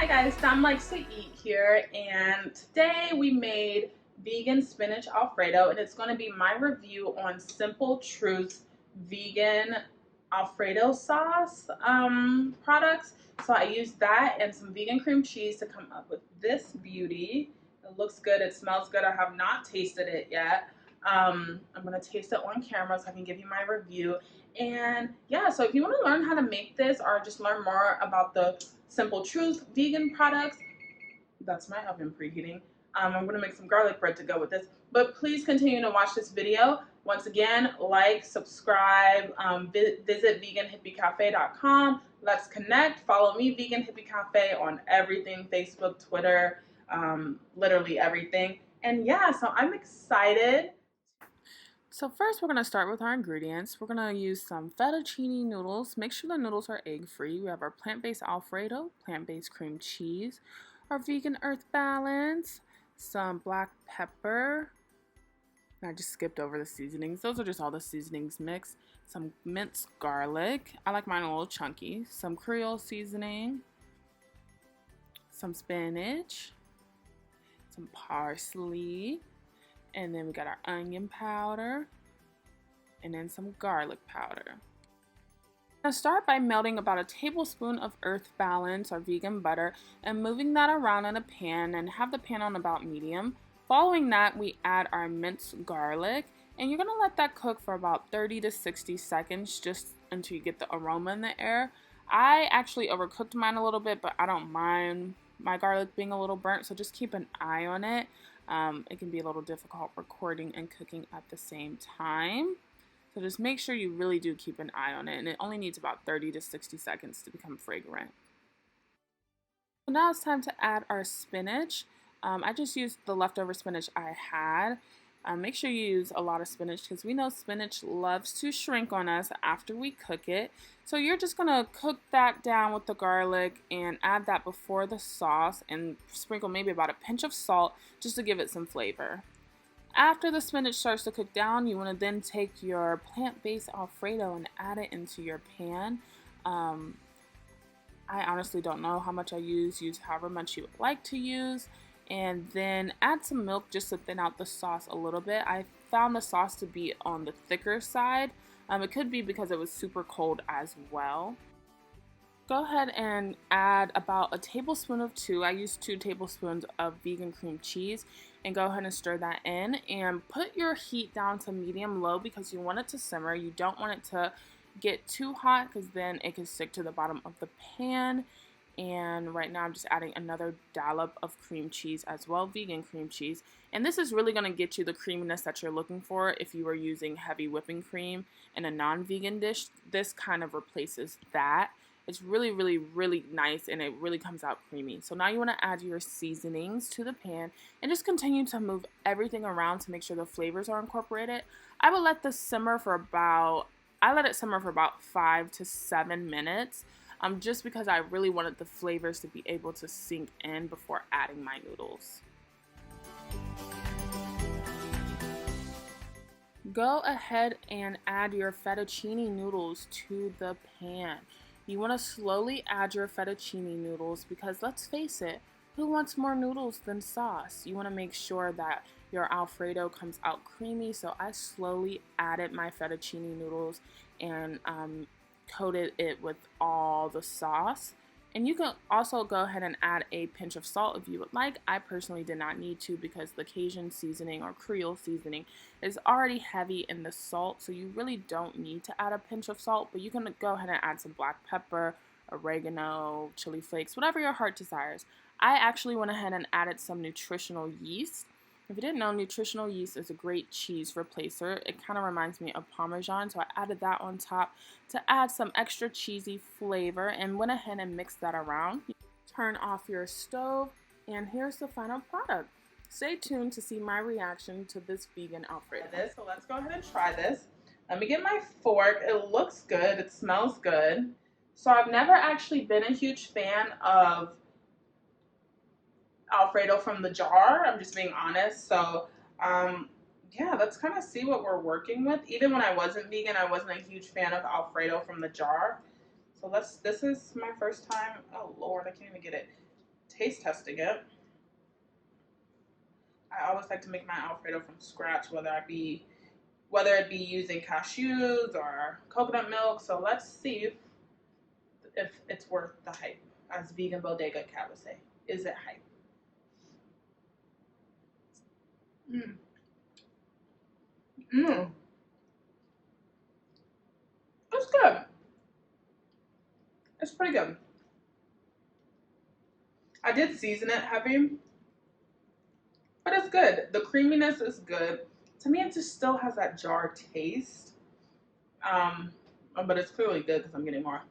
guys, Dom likes to eat here, and today we made vegan spinach Alfredo, and it's going to be my review on Simple Truth vegan Alfredo sauce products. So I used that and some vegan cream cheese to come up with this beauty. It looks good, it smells good. I have not tasted it yet. I'm going to taste it on camera so I can give you my review. And yeah, so if you want to learn how to make this or just learn more about the Simple Truth vegan products, that's my oven preheating. I'm going to make some garlic bread to go with this. But please continue to watch this video. Once again, like, subscribe, visit veganhippiecafe.com. Let's connect. Follow me, Vegan Hippie Cafe, on everything, Facebook, Twitter, literally everything. And yeah, so I'm excited. So first we're going to start with our ingredients. We're going to use some fettuccine noodles. Make sure the noodles are egg-free. We have our plant-based Alfredo, plant-based cream cheese, our vegan earth balance, some black pepper. I just skipped over the seasonings. Those are just all the seasonings mixed. Some minced garlic. I like mine a little chunky. Some Creole seasoning. Some spinach. Some parsley. And then we got our onion powder, and then some garlic powder. Now start by melting about a tablespoon of Earth Balance or vegan butter and moving that around in a pan, and have the pan on about medium. Following that, we add our minced garlic, and you're going to let that cook for about 30 to 60 seconds just until you get the aroma in the air. I actually overcooked mine a little bit, but I don't mind my garlic being a little burnt, so just keep an eye on it. It can be a little difficult recording and cooking at the same time. So just make sure you really do keep an eye on it. And it only needs about 30 to 60 seconds to become fragrant. So now it's time to add our spinach. I just used the leftover spinach I had. Make sure you use a lot of spinach because we know spinach loves to shrink on us after we cook it. So you're just going to cook that down with the garlic and add that before the sauce and sprinkle maybe about a pinch of salt just to give it some flavor. After the spinach starts to cook down, you want to then take your plant-based Alfredo and add it into your pan. I honestly don't know how much I use however much you would like to use. And then add some milk just to thin out the sauce a little bit. I found the sauce to be on the thicker side. It could be because it was super cold as well. Go ahead and add about a tablespoon of I used 2 tablespoons of vegan cream cheese, and go ahead and stir that in and put your heat down to medium low because you want it to simmer. You don't want it to get too hot because then it can stick to the bottom of the pan. And right now I'm just adding another dollop of cream cheese as well, vegan cream cheese. And this is really going to get you the creaminess that you're looking for. If you were using heavy whipping cream in a non-vegan dish, this kind of replaces that. It's really, really, really nice, and it really comes out creamy. So now you want to add your seasonings to the pan and just continue to move everything around to make sure the flavors are incorporated. I would let this simmer for about 5 to 7 minutes. Just because I really wanted the flavors to be able to sink in before adding my noodles. Go ahead and add your fettuccine noodles to the pan. You want to slowly add your fettuccine noodles because let's face it, who wants more noodles than sauce? You want to make sure that your Alfredo comes out creamy, so I slowly added my fettuccine noodles and coated it with all the sauce. And you can also go ahead and add a pinch of salt if you would like. I personally did not need to because the Cajun seasoning or Creole seasoning is already heavy in the salt, so you really don't need to add a pinch of salt, but you can go ahead and add some black pepper, oregano, chili flakes, whatever your heart desires. I actually went ahead and added some nutritional yeast. If you didn't know, nutritional yeast is a great cheese replacer. It kind of reminds me of Parmesan, so I added that on top to add some extra cheesy flavor and went ahead and mixed that around. Turn off your stove, and here's the final product. Stay tuned to see my reaction to this vegan Alfredo. So let's go ahead and try this. Let me get my fork. It looks good. It smells good. So I've never actually been a huge fan of Alfredo from the jar. I'm just being honest. So yeah, let's kind of see what we're working with. Even when I wasn't vegan, I wasn't a huge fan of Alfredo from the jar. So this is my first time. Oh Lord, I can't even get it. taste testing it. I always like to make my Alfredo from scratch, whether it be using cashews or coconut milk. So let's see if it's worth the hype, as vegan bodega cat would say. Is it hype? Mm. Mm. It's good. It's pretty good. I did season it heavy, but it's good. The creaminess is good. To me, it just still has that jar taste. Um, but it's clearly good because I'm getting more.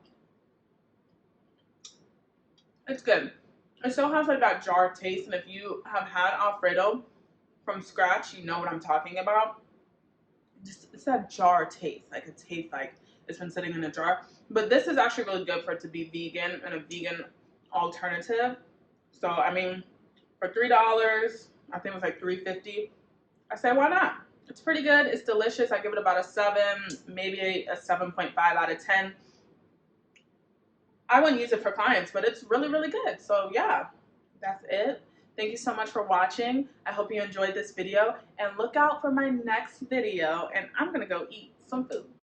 It's good. It still has like that jar taste, and if you have had Alfredo from scratch, you know what I'm talking about. Just it's that jar taste, like it tastes like it's been sitting in a jar. But this is actually really good for it to be vegan and a vegan alternative. So I mean, for $3, I think it was like $3.50. I say why not? It's pretty good. It's delicious. I give it about a 7, maybe a 7.5 out of 10. I wouldn't use it for clients, but it's really, really good. So yeah, that's it. Thank you so much for watching. I hope you enjoyed this video, and look out for my next video, and I'm gonna go eat some food.